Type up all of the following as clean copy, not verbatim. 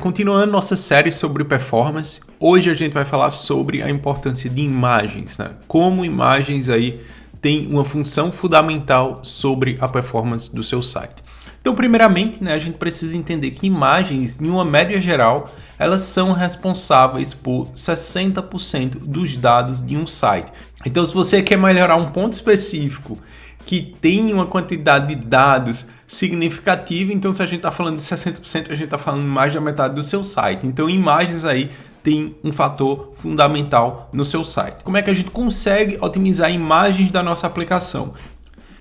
Continuando nossa série sobre performance, hoje a gente vai falar sobre a importância de imagens, né? Como imagens aí têm uma função fundamental sobre a performance do seu site. Então, primeiramente, né, a gente precisa entender que imagens, em uma média geral, elas são responsáveis por 60% dos dados de um site. Então, se você quer melhorar um ponto específico que tem uma quantidade de dados significativa, então se a gente está falando de 60%, a gente está falando de mais da metade do seu site. Então, imagens aí tem um fator fundamental no seu site. Como é que a gente consegue otimizar imagens da nossa aplicação?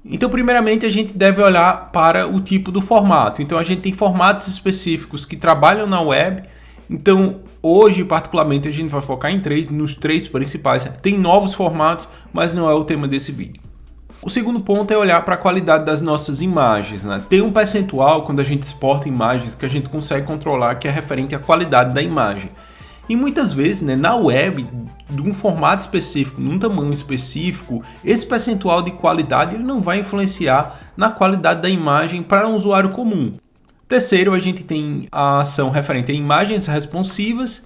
Então, primeiramente, a gente deve olhar para o tipo do formato. Então, a gente tem formatos específicos que trabalham na web. Então, hoje, particularmente, a gente vai focar nos três principais. Tem novos formatos, mas não é o tema desse vídeo. O segundo ponto é olhar para a qualidade das nossas imagens, né? Tem um percentual quando a gente exporta imagens que a gente consegue controlar, que é referente à qualidade da imagem. E muitas vezes, né, na web, de um formato específico, num tamanho específico, esse percentual de qualidade ele não vai influenciar na qualidade da imagem para um usuário comum. Terceiro, a gente tem a ação referente a imagens responsivas.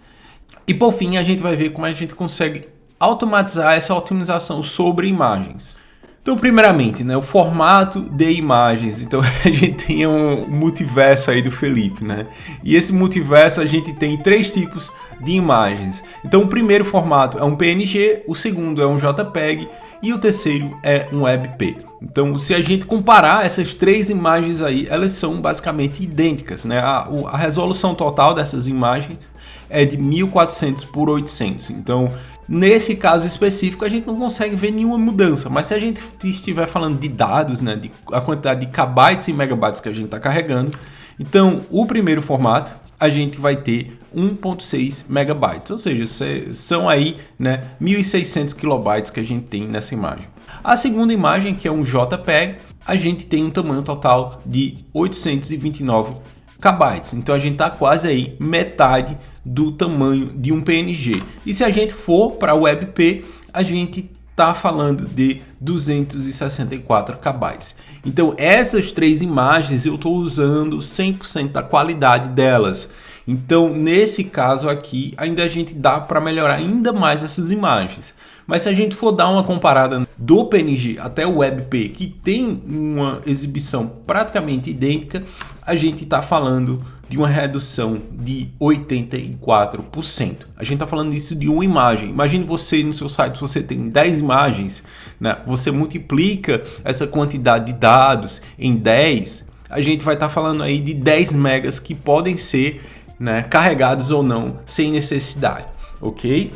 E por fim, a gente vai ver como a gente consegue automatizar essa otimização sobre imagens. Então, primeiramente, né, o formato de imagens. Então, a gente tem um multiverso aí do Felipe, né? E esse multiverso a gente tem três tipos de imagens. Então, o primeiro formato é um PNG, o segundo é um JPEG e o terceiro é um WebP. Então, se a gente comparar essas três imagens aí, elas são basicamente idênticas, né? A resolução total dessas imagens é de 1400 por 800. Então, nesse caso específico, a gente não consegue ver nenhuma mudança, mas se a gente estiver falando de dados, né, de a quantidade de kbytes e megabytes que a gente está carregando, então o primeiro formato a gente vai ter 1.6 megabytes, ou seja, são aí, né, 1.600 kilobytes que a gente tem nessa imagem. A segunda imagem, que é um JPEG, a gente tem um tamanho total de 829 kbytes, então a gente está quase aí metade do tamanho de um PNG. E se a gente for para o WebP, a gente está falando de 264 kbytes. Então essas três imagens eu estou usando 100% da qualidade delas. Então nesse caso aqui ainda a gente dá para melhorar ainda mais essas imagens. Mas se a gente for dar uma comparada do PNG até o WebP, que tem uma exibição praticamente idêntica, a gente está falando de uma redução de 84%. A gente está falando disso de uma imagem. Imagine você no seu site, se você tem 10 imagens, né? Você multiplica essa quantidade de dados em 10, a gente vai estar falando aí de 10 megas que podem ser, né, carregados ou não, sem necessidade, ok?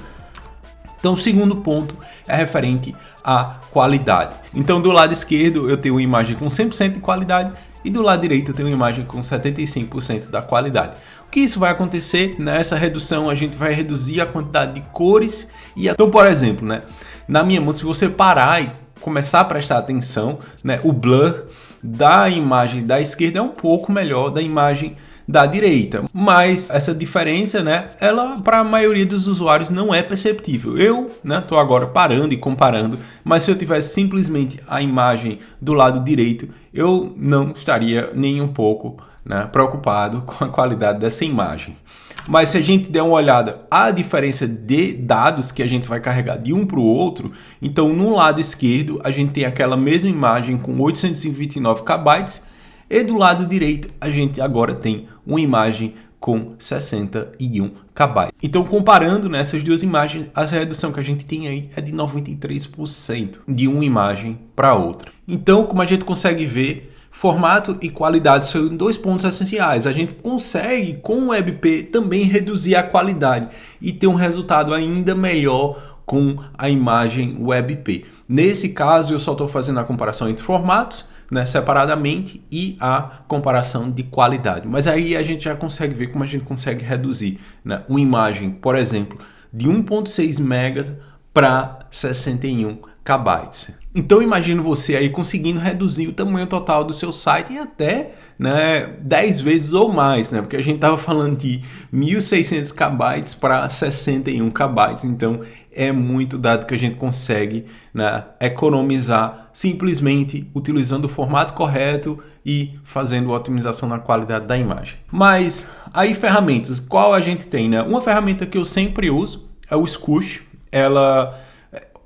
Então, o segundo ponto é referente à qualidade. Então, do lado esquerdo eu tenho uma imagem com 100% de qualidade e do lado direito eu tenho uma imagem com 75% da qualidade. O que isso vai acontecer? Nessa redução a gente vai reduzir a quantidade de cores. Então, por exemplo, né, na minha mão, se você parar e começar a prestar atenção, né, o blur da imagem da esquerda é um pouco melhor da imagem da direita, mas essa diferença, né, ela para a maioria dos usuários não é perceptível. Eu, né, tô agora parando e comparando, mas se eu tivesse simplesmente a imagem do lado direito, eu não estaria nem um pouco, né, preocupado com a qualidade dessa imagem. Mas se a gente der uma olhada à diferença de dados que a gente vai carregar de um para o outro, então no lado esquerdo a gente tem aquela mesma imagem com 829 kbytes, e do lado direito a gente agora tem uma imagem com 61 kbytes. Então, comparando nessas duas imagens, a redução que a gente tem aí é de 93% de uma imagem para outra. Então, como a gente consegue ver, formato e qualidade são dois pontos essenciais. A gente consegue, com o WebP, também reduzir a qualidade e ter um resultado ainda melhor com a imagem WebP. Nesse caso, eu só estou fazendo a comparação entre formatos, né, separadamente, e a comparação de qualidade. Mas aí a gente já consegue ver como a gente consegue reduzir, né, uma imagem, por exemplo, de 1.6 megas para 61 KB. Então imagina você aí conseguindo reduzir o tamanho total do seu site em até 10 vezes ou mais, né? Porque a gente estava falando de 1.600 KB para 61 KB, então é muito dado que a gente consegue, né, economizar simplesmente utilizando o formato correto e fazendo otimização na qualidade da imagem. Mas aí ferramentas, qual a gente tem, né? Uma ferramenta que eu sempre uso é o Scoosh. Ela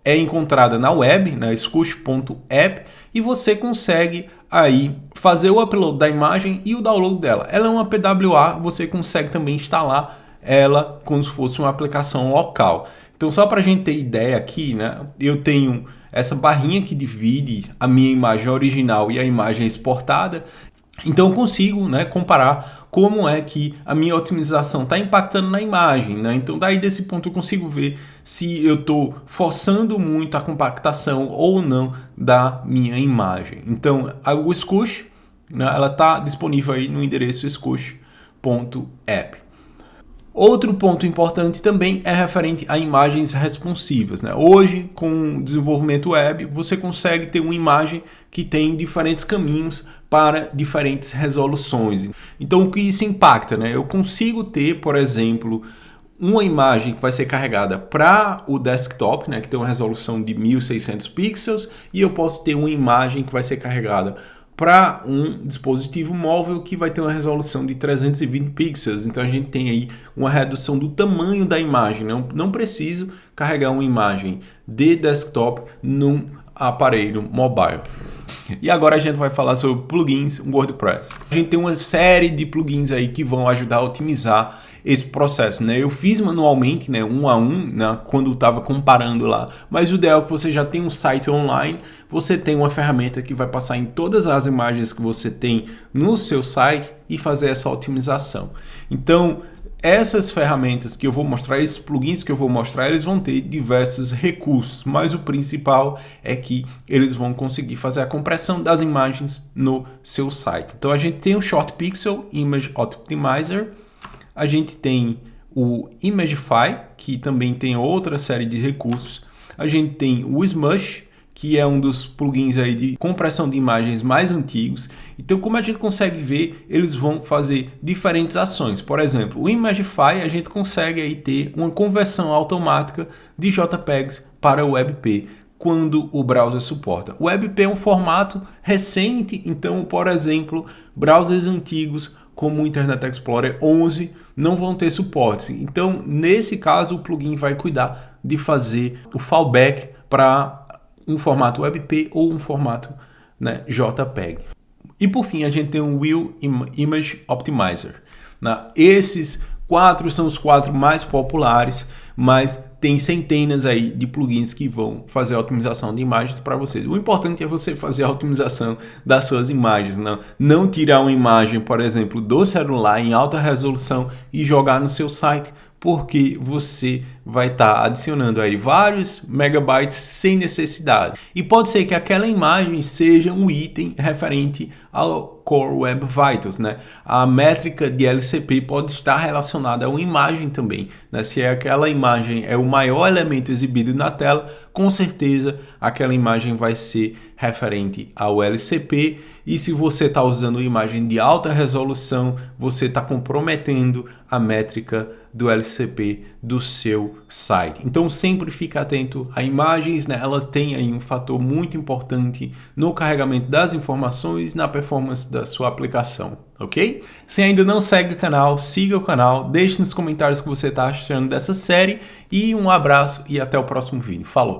é encontrada na web, né, scoosh.app, e você consegue aí fazer o upload da imagem e o download dela. Ela é uma PWA, você consegue também instalar ela como se fosse uma aplicação local. Então, só para a gente ter ideia aqui, né, eu tenho essa barrinha que divide a minha imagem original e a imagem exportada. Então eu consigo, né, comparar como é que a minha otimização está impactando na imagem, né? Então daí desse ponto eu consigo ver se eu estou forçando muito a compactação ou não da minha imagem. Então o Scoosh, né, ela está disponível aí no endereço scoosh.app. Outro ponto importante também é referente a imagens responsivas, né? Hoje, com o desenvolvimento web, você consegue ter uma imagem que tem diferentes caminhos para diferentes resoluções. Então, o que isso impacta, né? Eu consigo ter, por exemplo, uma imagem que vai ser carregada para o desktop, né, que tem uma resolução de 1.600 pixels, e eu posso ter uma imagem que vai ser carregada para um dispositivo móvel que vai ter uma resolução de 320 pixels. Então a gente tem aí uma redução do tamanho da imagem. Não preciso carregar uma imagem de desktop num aparelho mobile. E agora a gente vai falar sobre plugins WordPress. A gente tem uma série de plugins aí que vão ajudar a otimizar esse processo, né? Eu fiz manualmente, né, um a um, né, quando estava comparando lá, mas o ideal é que você já tem um site online, você tem uma ferramenta que vai passar em todas as imagens que você tem no seu site e fazer essa otimização. Então, essas ferramentas que eu vou mostrar, esses plugins que eu vou mostrar, eles vão ter diversos recursos, mas o principal é que eles vão conseguir fazer a compressão das imagens no seu site. Então a gente tem o Short Pixel Image Optimizer, a gente tem o Imagify, que também tem outra série de recursos. A gente tem o Smush, que é um dos plugins aí de compressão de imagens mais antigos. Então, como a gente consegue ver, eles vão fazer diferentes ações. Por exemplo, o Imagify, a gente consegue aí ter uma conversão automática de JPEGs para WebP quando o browser suporta. O WebP é um formato recente, então, por exemplo, browsers antigos como o Internet Explorer 11 não vão ter suporte. Então, nesse caso, o plugin vai cuidar de fazer o fallback para um formato WebP ou um formato, né, JPEG. E por fim, a gente tem o Will Image Optimizer. Esses 4 são os 4 mais populares, mas tem centenas aí de plugins que vão fazer a otimização de imagens para vocês. O importante é você fazer a otimização das suas imagens, não tirar uma imagem, por exemplo, do celular em alta resolução e jogar no seu site, porque você vai estar adicionando aí vários megabytes sem necessidade. E pode ser que aquela imagem seja um item referente ao Core Web Vitals, né? A métrica de LCP pode estar relacionada a uma imagem também, né? Se aquela imagem é o maior elemento exibido na tela, com certeza aquela imagem vai ser referente ao LCP, e se você está usando uma imagem de alta resolução, você está comprometendo a métrica do LCP do seu site. Então sempre fique atento a imagens, né? Ela tem aí um fator muito importante no carregamento das informações, na performance da sua aplicação, ok? Se ainda não segue o canal, siga o canal, deixe nos comentários o que você está achando dessa série, e um abraço e até o próximo vídeo. Falou!